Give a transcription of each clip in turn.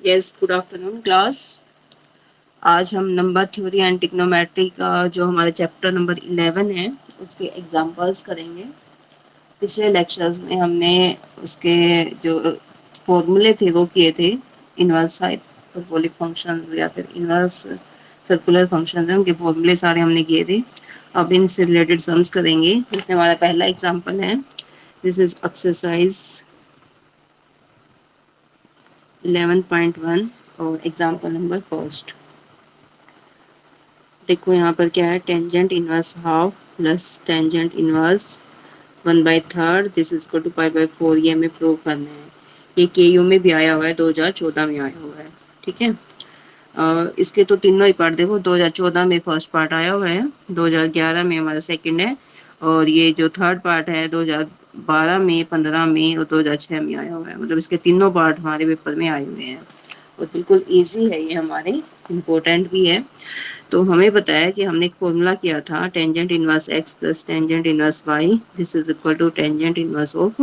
Yes, good afternoon class. आज हम number theory and trigonometry का जो हमारे चैप्टर नंबर 11 है उसके एग्जांपल्स करेंगे। पिछले लेक्चर्स में हमने उसके जो फॉर्मूले थे वो किए थे। इनवर्स हाइपरबोलिक फंक्शंस या फिर इनवर्स सर्कुलर फंक्शंस हैं, उनके फॉर्मूले सारे हमने किए थे। अब इनसे रिलेटेड सम्स करेंगे। इसमें हमारा पहला एग्जाम्पल है, दिस इज एक्सरसाइज 11.1 और एग्जाम्पल नंबर फर्स्ट। देखो यहाँ पर क्या है, tangent inverse half plus tangent inverse 1/3 this is equal to पाई/4। ये हमें प्रूव करना है। ये केयू में भी आया हुआ है, 2014 में आया हुआ है। ठीक है। इसके तो तीनों ही पार्ट देखो, 2014 में फर्स्ट पार्ट आया हुआ है, 2011 में हमारा सेकंड है, और ये जो थर्ड पार्ट है 2012 में, 15 में और 2006 में आया हुआ है। मतलब इसके तीनों पार्ट हमारे पेपर में आए हुए हैं और बिल्कुल ईजी है ये, हमारे इम्पोर्टेंट भी है। तो हमें पता है कि हमने एक फॉर्मूला किया था, tangent inverse x plus tangent inverse y this is equal to tangent inverse of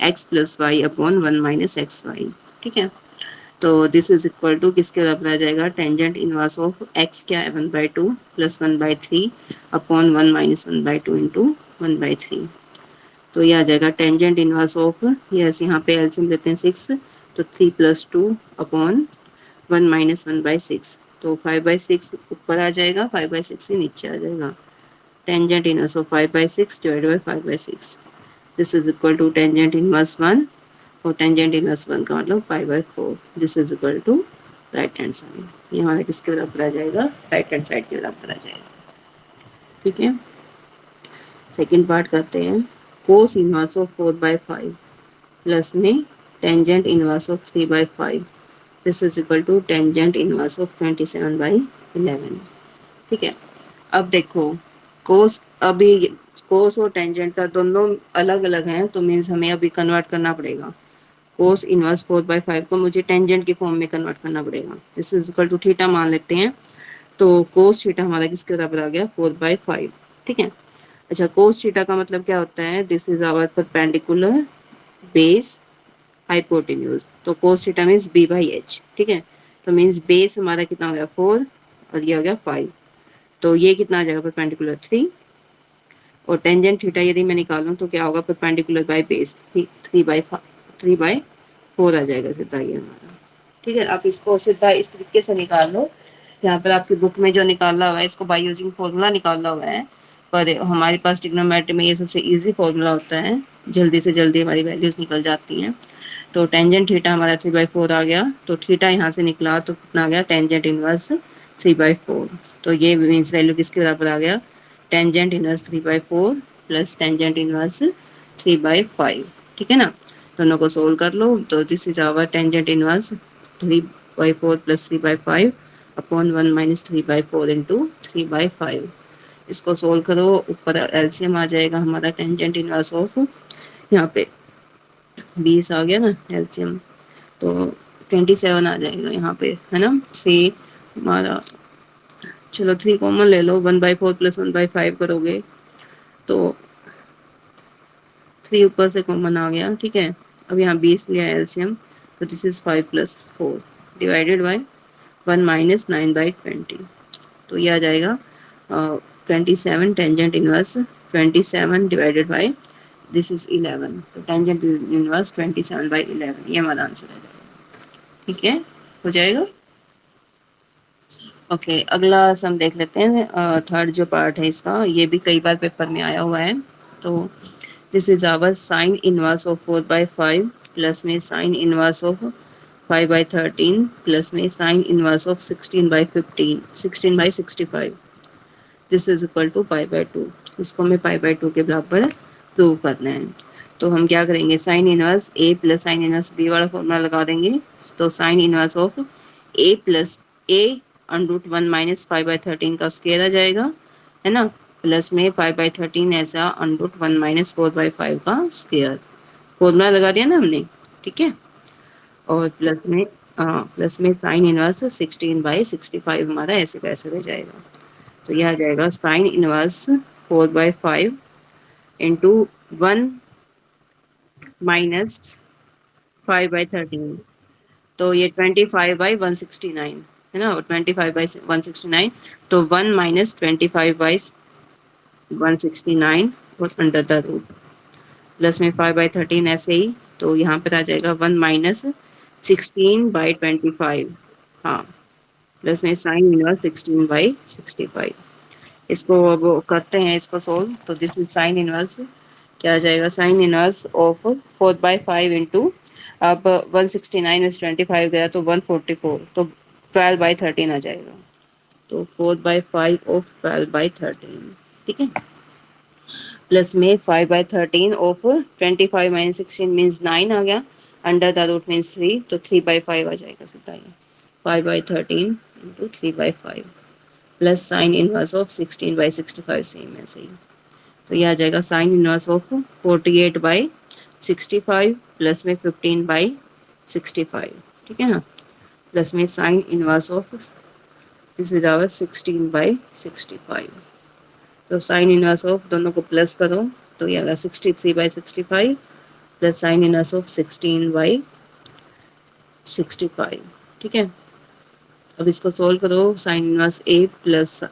x plus y upon 1 minus x y. ठीक है। तो दिस इज इक्वल टू किसके बराबर आ जाएगा, टेंजेंट इनवर्स ऑफ एक्स क्या है 1/2 प्लस 1/3 अपॉन 1 माइनस 1/2 इंटू 1/3। तो ये आ जाएगा टेंजेंट इनवर्स ऑफ, यस यहाँ पे एलसीएम लेते हैं 6, तो 3 प्लस 2 अपॉन 1 माइनस 1/6। तो 5/6 ऊपर आ जाएगा, 5/6 से नीचे आ जाएगा। Tangent inverse of 5/6 divide by 5/6 this is equal to tangent inverse 1, और टेंजेंट इनवर्स 1 का मतलब पाई/4 this is equal to right hand side. ये हमारा किसके बराबर आ जाएगा, राइट हैंड साइड के बराबर आ जाएगा। ठीक है। सेकेंड पार्ट करते हैं। कोस इनवर्स ऑफ 4/5 प्लस में tangent inverse of 3/5 this is equal to tangent inverse of 27/11। ठीक है। अब देखो, कोस अभी कोस और टेंजेंट का दोनों अलग अलग हैं, तो मीन्स हमें अभी कन्वर्ट करना पड़ेगा। कोस इनवर्स 4/5 को मुझे टेंजेंट की फॉर्म में कन्वर्ट करना पड़ेगा। This is equal to theta मान लेते हैं, तो कोस थीटा हमारा किसके बराबर आ गया, 4/5। ठीक है। अच्छा, कोस थीटा का मतलब क्या होता है, this is our perpendicular base hypotenuse. तो कोस थीटा मीन्स b/h। ठीक है। तो मीन्स बेस हमारा कितना हो गया 4 और ये हो गया 5, तो ये कितना आ जाएगा परपेंडिकुलर 3, और टेंजेंट थीटा यदि मैं निकालूं तो क्या होगा, परपेंडिकुलर बाय बेस 3/4 आ जाएगा सीधा ये हमारा। ठीक है। आप इसको सीधा इस तरीके से निकाल लो, यहाँ पर आपकी बुक में जो निकाला हुआ है इसको बाय यूजिंग फॉर्मूला निकाला हुआ है, पर हमारे पास ट्रिग्नोमेट्री में ये सबसे इजी फॉर्मूला होता है, जल्दी से जल्दी हमारी वैल्यूज निकल जाती हैं। तो टेंजेंट थीटा हमारा 3/4 आ गया, तो थीटा यहाँ से निकला तो कितना आ गया, टेंजेंट इनवर्स 3/4। तो ये मीन्स वैल्यू किसके बराबर आ गया, tangent inverse 3/4 plus tangent inverse 3/5। ठीक है ना। दोनों को सोल्व कर लो, तो this is our tangent inverse 3/4 plus 3/5 upon 1 minus 3/4 into 3/5। इसको सोल्व करो, ऊपर एलसीएम आ जाएगा हमारा टेंजेंट इनवर्स ऑफ, यहाँ पे 20 आ गया ना एलसीएम, तो 27 आ जाएगा यहाँ पे, है ना। सी हमारा, चलो 3 कॉमन ले लो, 1/4 प्लस 1/5 करोगे तो 3 ऊपर से कॉमन आ गया। ठीक है। अब यहाँ 20 लिया एलसीएम, तो this is 5 plus 4 divided by 1 minus 9/20। तो ये आ जाएगा 27 tangent inverse 27 divided by this is 11, तो टेंजेंट इनवर्स 27/11, ये हमारा आंसर है। ठीक है, हो जाएगा। ओके, अगला सम देख लेते हैं। थर्ड जो पार्ट है इसका, ये भी कई बार पेपर में आया हुआ है। तो this is our sine inverse of 4/5 plus में साइन इनवर्स ऑफ 5/13 प्लस में sine inverse of 16/15 16/65 this is equal to पाई/2। इसको हमें पाई/2 के बराबर प्रूव करना है। तो हम क्या करेंगे, साइन इनवर्स ए प्लस साइन इनवर्स बी वाला फॉर्मूला लगा देंगे। तो sign inverse of A plus A √1 minus 5/13 का स्क्वायर आ जाएगा, है ना, प्लस में 5/13 ऐसा √1 माइनस 4/5 का स्क्वायर। फॉर्मूला लगा दिया ना हमने। ठीक है। और प्लस में साइन इनवर्स 16/65 हमारा ऐसे कैसे रह जाएगा। तो यह आ जाएगा साइन इनवर्स 4/5 इंटू 1 माइनस 5/13। तो ये 25/169 है ना, 25/169, तो 1 - 25/169 और अंडर द रूट, प्लस में 5/13 ऐसे ही, तो यहाँ पर आ जाएगा 1 - 16/25, हाँ, प्लस में साइन इनवर्स 16/65। इसको अब करते हैं इसको सोल्व, तो दिस इज साइन इनवर्स, क्या आ जाएगा, साइन इनवर्स ऑफ 4/5 इंटू, अब 169 में 25 गया तो 144, तो 12/13 आ जाएगा, तो 4/5 ऑफ 12/13, ठीक है, प्लस में 5/13 ऑफ 25 - 16 मीन्स 9 आ गया, अंडर द रूट मीन्स 3, तो 3/5 आ जाएगा सीधा ही, 5/13 into 3/5, plus sign inverse of 16/65 same ऐसे ही, तो ये आ जाएगा साइन इनवर्स ऑफ 48/65 प्लस में 15/65, ठीक है ना, प्लस में sine inverse of this is our 16/65, तो साइन इनवर्स ऑफ दोनों को प्लस करो, तो ये आएगा 63/65 प्लस साइन इनवर्स ऑफ 16/65, ठीक है। अब इसको सोल्व करो, sine inverse A plus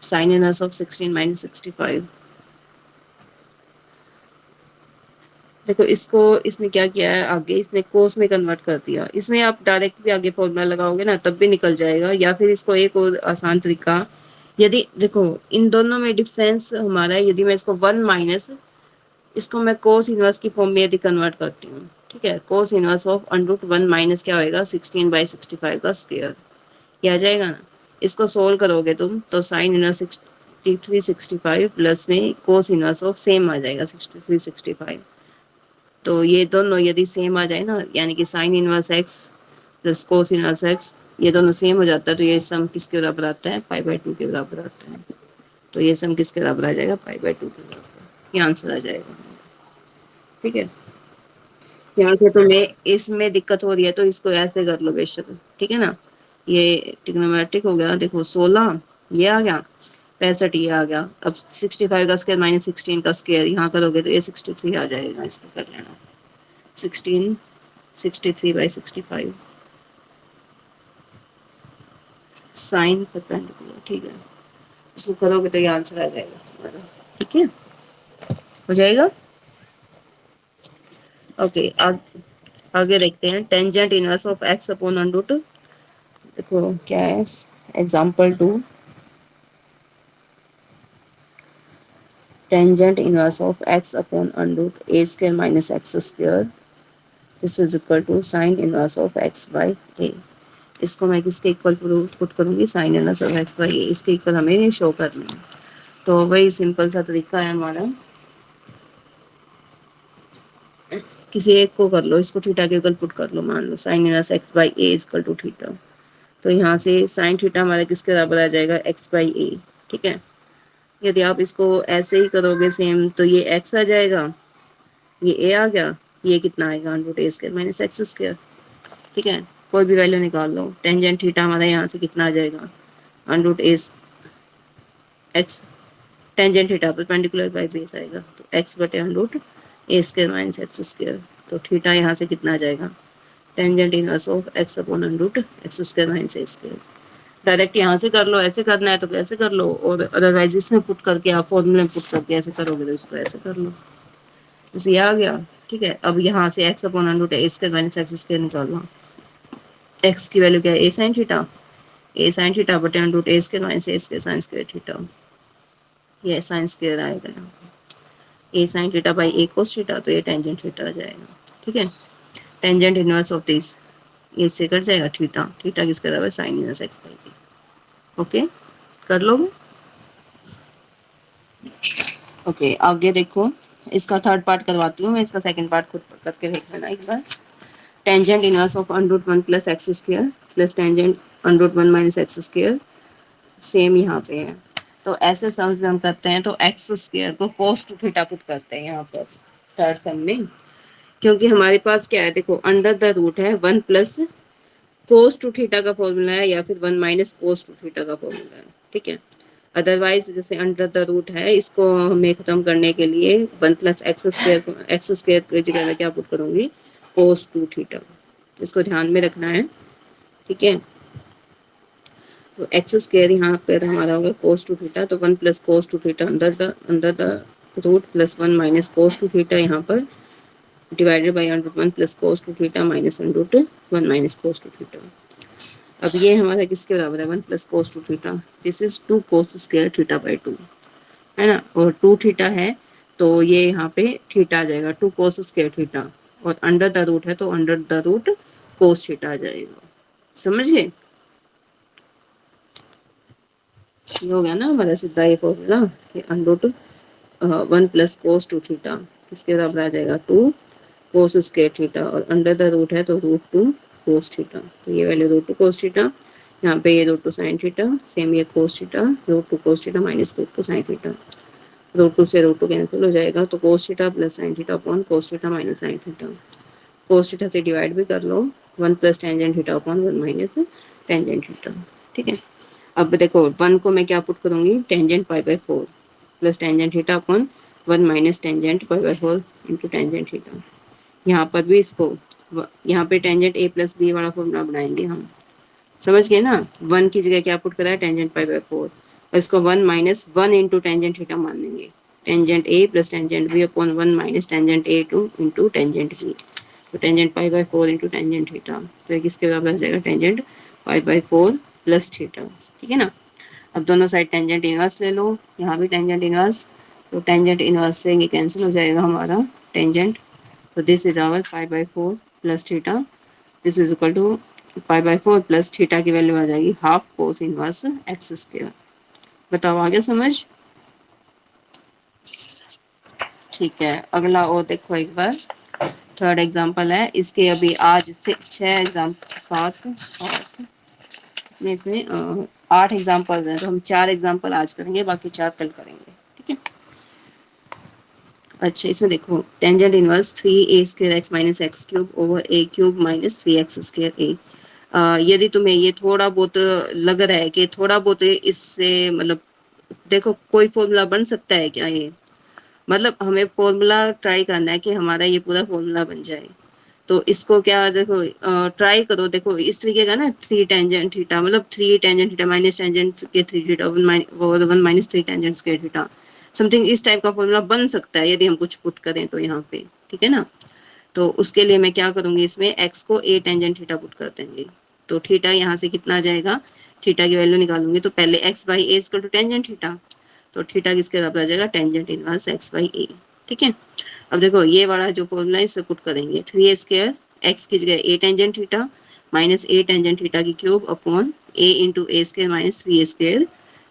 sign inverse of 16 - 65, देखो इसको इसने क्या किया है, आगे इसने कोस में कन्वर्ट कर दिया, इसमें आप डायरेक्ट भी आगे फॉर्मूला लगाओगे ना तब भी निकल जाएगा, या फिर इसको एक और आसान तरीका, यदि देखो इन दोनों में डिफरेंस हमारा है, यदि मैं इसको 1 माइनस इसको मैं कोस इनवर्स की फॉर्म में यदि कन्वर्ट करती हूँ, ठीक है, कोस इनवर्स ऑफ √1 माइनस क्या होएगा 16/65 का स्क्वायर, ये आ जाएगा ना, इसको सोल्व करोगे तुम तो साइन इनवर्स 63/65 प्लस में कोस इनवर्स ऑफ सेम आ जाएगा 63/65, तो ये दोनों यदि सेम आ जाए ना, यानी कि sign inverse x plus cos inverse x, ये दोनों सेम हो जाता है, तो ये सम किसके बराबर आता है, π/2 के बराबर आता है, तो ये सम किसके बराबर आ जाएगा, π/2 के बराबर, ये आंसर आ जाएगा, ठीक है। यहाँ से तुम्हें इसमें दिक्कत हो रही है तो इसको ऐसे कर लो बेशक, ठीक है ना, ये ट्रिग्नोमेट्रिक हो गया, देखो 16 ये आ गया, 65 ये आ गया, अब 65 का स्क्वायर माइनस 16 का स्क्वायर यहाँ करोगे तो ये 63 आ जाएगा, इसको कर लेना, 16 63/65 साइन परपेंडिकुलर, ठीक है, इसको करोगे तो ये आंसर आ जाएगा हमारा, ठीक है, हो जाएगा। ओके, आगे देखते हैं, tangent inverse of x upon √, देखो क्या है, example 2, tangent inverse of x upon √a² minus x square, this is equal to sine inverse of x by a, इसको मैं किसके इक्वल पुट करूंगी, sine inverse of x by a, इसके इक्वल हमें शो करना है, तो वही सिंपल सा तरीका है हमारा, किसी एक को कर लो, इसको थीटा के इक्वल पुट कर लो, मान लो sine inverse x by a equal to theta, तो यहाँ से साइन थीटा हमारा किसके बराबर आ जाएगा, एक्स बाई ए, ठीक है, यदि आप इसको ऐसे ही करोगे सेम तो ये एक्स आ जाएगा, ये ए आ गया, ये कितना आएगा √a² माइनस एक्स स्क्वायर, ठीक है, कोई भी वैल्यू निकाल लो, टेंजेंट थीटा हमारा यहाँ से कितना आ जाएगा, √a x, tangent theta perpendicular by base आएगा, तो x/√a² माइनस एक्स स्क्वायर, तो थीटा यहाँ से कितना आ जाएगा, tangent inverse of x upon √x² minus a², direct यहाँ से कर लो, ऐसे करना है तो कैसे कर लो, और अदरवाइज इसमें पुट करके आप फॉर्मूले में पुट करके ऐसे करोगे तो इसको ऐसे कर लो, जैसे ये आ गया, ठीक है, अब यहाँ से x अपॉन √a² माइनस एक्स² निकालना, x की वैल्यू क्या है, a sin theta, a sin theta बटे √a² minus a² sin square theta, ये साइन स्क्वायर आएगा यहाँ पे, a sin theta by a cos theta, तो ये टेंजेंट थीटा आ जाएगा, ठीक है, टेंजेंट इनवर्स ऑफ दिस, ये से कट जाएगा थीटा, थीटा किसके बराबर, sign inverse x by A, okay, कर लोगे। ओके, आगे देखो, इसका थर्ड पार्ट करवाती हूँ मैं, इसका सेकंड पार्ट खुद करके देख लेना एक बार, tangent inverse of √1 plus x square plus tangent √1 minus x square, same यहाँ पे है, तो ऐसे सम्स में हम करते हैं तो एक्स स्क्वायर को cos टू थीटा पुट करते हैं यहाँ पर थर्ड सम में, क्योंकि हमारे पास क्या है, देखो अंडर द रूट है 1 प्लस cos टू थीटा का फॉर्मूला है, या फिर 1 माइनस cos टू थीटा का फॉर्मूला है, ठीक है, अदरवाइज जैसे अंडर द रूट है, इसको हमें खत्म करने के लिए 1 प्लस एक्स स्क्वायर की जगह मैं क्या पुट करूंगी, cos टू थीटा, इसको ध्यान में रखना है, ठीक है। तो एक्स स्क्वायर यहाँ पर हमारा होगा कोस टू थीटा, तो 1 plus cos two theta under the root plus 1 minus cos two theta यहाँ पर divided by under 1 plus cos two theta minus under 1 minus cos two theta. अब ये हमारा किसके बराबर है, 1 plus cos two theta, this is 2 cos square theta by 2, है ना। और 2 थीटा है तो ये यहाँ पे थीटा आ जाएगा 2 कोस स्क्वायर थीटा, और अंडर द रूट है तो under the root cos theta आ जाएगा। समझ गए, ये हो गया ना हमारा सीधा ये फॉर्मूला कि under root 1 plus cos two theta किसके बराबर आ जाएगा 2 कोस स्क्वायर थीटा, और अंडर द रूट है तो रूट 2 कोस थीटा, तो ये वैल्यू रूट 2 कोस थीटा, यहाँ पे ये रूट 2 साइन थीटा, सेम ये cos theta, root 2 cos theta minus root 2 sine theta, root 2 से रूट 2 कैंसिल हो जाएगा, तो cos theta plus sine theta upon cos theta minus sine theta, cos theta से divide भी कर लो, 1 plus tangent theta upon 1 minus tangent theta, ठीक है। अब देखो 1 को मैं क्या पुट करूंगी, tangent pi by 4 plus tangent theta upon 1 minus tangent pi by 4 into tangent theta. यहाँ पर भी इसको यहाँ पे टेंजेंट ए प्लस बी वाला फॉर्मूला बनाएंगे हम, समझ गए ना। 1 की जगह क्या पुट करा है, टेंजेंट पाई बाई 4, और इसको 1 माइनस 1 इंटू टेंजेंट थीटा मान लेंगे, tangent a plus tangent b upon 1 minus tangent a two into tangent b, तो tangent pi by 4 into tangent theta, तो एक इसके बराबर आ जाएगा tangent pi by 4 plus theta, ठीक है ना। अब दोनों साइड टेंजेंट इनवर्स ले लो, यहाँ भी टेंजेंट इनवर्स, तो टेंजेंट इनवर्स से ये कैंसिल हो जाएगा हमारा टेंजेंट, तो this is our pi by 4 plus theta, this is equal to pi by 4 plus theta की वैल्यू आ जाएगी half cos inverse x square. बताओ आगे समझ, ठीक है। अगला और देखो एक बार, थर्ड एग्जांपल है, इसके अभी आज से 6 एग्जाम्पल 7 इसमें 8 एग्जाम्पल हैं, तो हम 4 एग्जाम्पल आज करेंगे, बाकी 4 कल करेंगे, ठीक है। अच्छा इसमें देखो, tangent inverse 3a square x minus x cube over a cube minus 3x square a. यदि तुम्हें ये थोड़ा बहुत लग रहा है कि थोड़ा बहुत इससे मतलब, देखो कोई फॉर्मूला बन सकता है क्या ये, मतलब हमें फॉर्मूला ट्राई करना है कि हमारा ये पूरा फॉर्मूला बन जाए। तो इसको क्या देखो, ट्राई करो, देखो इस तरीके का ना, 3 टेंजेंट थीटा मतलब 3 टेंजेंट थीटा माइनस टेंजेंट के 3 theta 1 minus 3 tangent square theta, something इस टाइप का फॉर्मूला बन सकता है यदि हम कुछ पुट करें तो यहाँ पे, ठीक है ना। तो उसके लिए मैं क्या करूंगी, इसमें x को a टेंजेंट थीटा पुट कर देंगे, तो थीटा यहाँ से कितना आ जाएगा, थीटा की वैल्यू निकालूंगी तो पहले x by a equal to tangent theta, तो थीटा किसके बराबर आ जाएगा, tangent inverse x by a, ठीक है। अब देखो ये वाला जो फॉर्मूला है इसे पुट करेंगे, 3a स्क्वायर एक्स की जगह a tangent theta minus a tangent theta की cube upon a into a square minus 3a square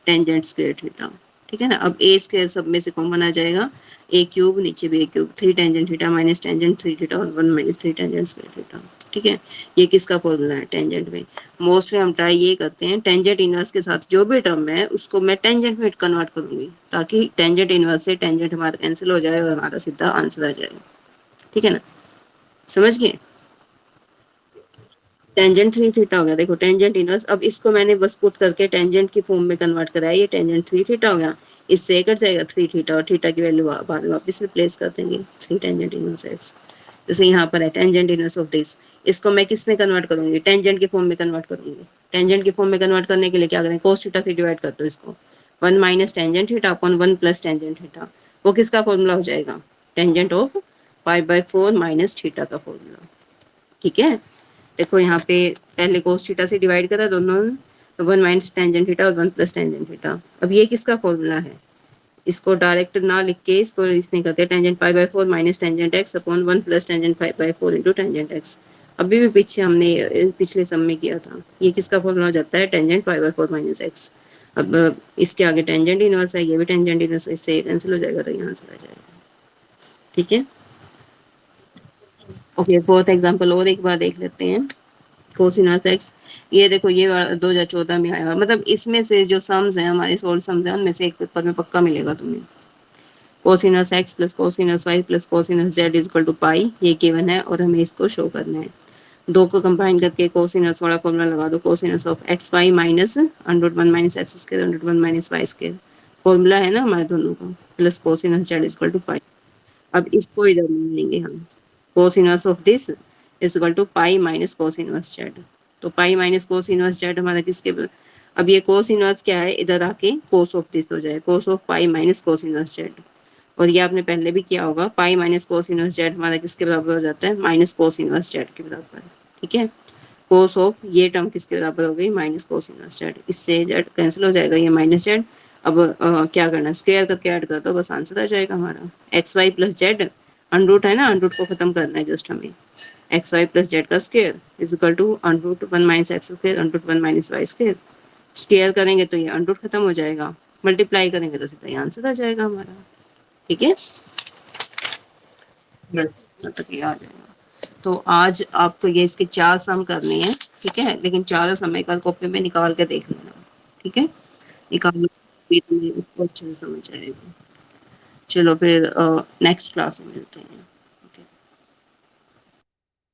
tangent square theta, ठीक है ना। अब ए स्क्वायर सब में से कॉमन आ जाएगा, ए क्यूब नीचे भी a cube, 3 tangent theta minus tangent 3 theta और 1 माइनस 3 टेंजेंट स्क्वायर थीटा, ठीक है। ये किसका फॉर्मूला है, टेंजेंट में। मोस्टली हम ट्राई ये करते हैं, टेंजेंट इनवर्स के साथ जो भी टर्म है उसको मैं टेंजेंट में कन्वर्ट करूंगी, ताकि टेंजेंट इनवर्स से टेंजेंट हमारा कैंसिल हो जाए और हमारा सीधा आंसर आ जाए, ठीक है ना। समझ गए, टेंजेंट 3 थीटा हो गया, देखो टेंजेंट इनवर्स, अब इसको मैंने बस पुट करके टेंजेंट की फॉर्म में कन्वर्ट कराया, ये टेंजेंट 3 थीटा हो गया, इससे कट जाएगा 3 थीटा, और थीटा की वैल्यू बाद में वापस रिप्लेस कर देंगे 3 टेंजेंट इनवर्स एक्स। जैसे यहाँ पर है टेंजेंट इनवर्स ऑफ दिस, इसको मैं किस में कन्वर्ट करूंगी, टेंजेंट की फॉर्म में कन्वर्ट करूंगी। टेंजेंट की फॉर्म में कन्वर्ट करने के लिए क्या करें, कोस थीटा से डिवाइड कर दो इसको, 1 minus tangent theta upon 1 plus tangent theta, वो किसका फॉर्मूला हो जाएगा, tangent of pi by 4 minus theta का फॉर्मूला, ठीक है। देखो यहाँ पे पहले कोस थीटा से डिवाइड करा दोनों, तो 1 माइनस टेंजेंट थीटा और 1 प्लस टेंजेंट थीटा। अब ये किसका फॉर्मूला है, इसको डायरेक्ट ना लिख के इसको इसमें करते, tangent pi by 4 minus tangent x upon 1 plus tangent pi by 4 into tangent x. अभी भी पीछे हमने पिछले सम में किया था, ये किसका फॉर्मूला हो जाता है, tangent pi by 4 minus x. अब इसके आगे टेंजेंट इनवर्स है, ये भी टेंजेंट इनवर्स, इससे कैंसिल हो जाएगा तो यहाँ चला जाएगा, ठीक है। ओके फोर्थ एग्जाम्पल और एक बार देख लेते हैं, कोसिनस एक्स, ये देखो ये 2014 में आया हुआ, मतलब इसमें से जो सम्स हैं हमारे सोल्व सम्स हैं उनमें से एक पेपर में पक्का मिलेगा तुम्हें। Cos inverse x plus cos inverse y plus cos inverse z is equal to pi, ये गिवन है और हमें इसको शो करना है। दो को कंबाइन करके कोसिनस वाला फॉर्मूला लगा दो, cos inverse of x y minus under 1 minus x square under 1 minus y square, formula है ना हमारे दोनों का, plus cos inverse z is equal to pi. अब इसको इधर ले लेंगे हम, cos inverse of this is equal to pi minus cos inverse z. तो pi minus cos inverse z हमारा किसके, अब ये कोस इनवर्स क्या है, इधर आके कोस ऑफ दिस हो जाए, cos of pi minus cos inverse Z. और ये आपने पहले भी किया होगा, पाई माइनस कोस इनवर्स जेड हमारा किसके बराबर हो जाता है, माइनस कोस इनवर्स जेड के बराबर। ठीक है, कोस ऑफ ये टर्म किसके बराबर हो गई, माइनस कोस इनवर्स जेड। इससे जेड कैंसिल हो जाएगा, ये माइनस जेड। अब क्या करना है, स्क्वायर करके ऐड कर दो, बस आंसर आ जाएगा हमारा। X y plus z, under root है ना, अनरूट को खत्म करना है जस्ट हमें। एक्स वाई प्लस जेड का square is equal to under root one minus x square under root one minus y square. Square करेंगे तो ये अनरूट खत्म हो जाएगा, मल्टीप्लाई करेंगे तो सीधा ये आंसर आ जाएगा हमारा। ठीक है, बस मतलब ये आ जाएगा। तो आज आपको ये इसके 4 सम करने हैं। ठीक है, लेकिन चारों समय कल कॉपी में निकाल के देख लेना। ठीक है, निकाल उसको अच्छे से समझ आएगा। चलो फिर नेक्स्ट क्लास में मिलते हैं।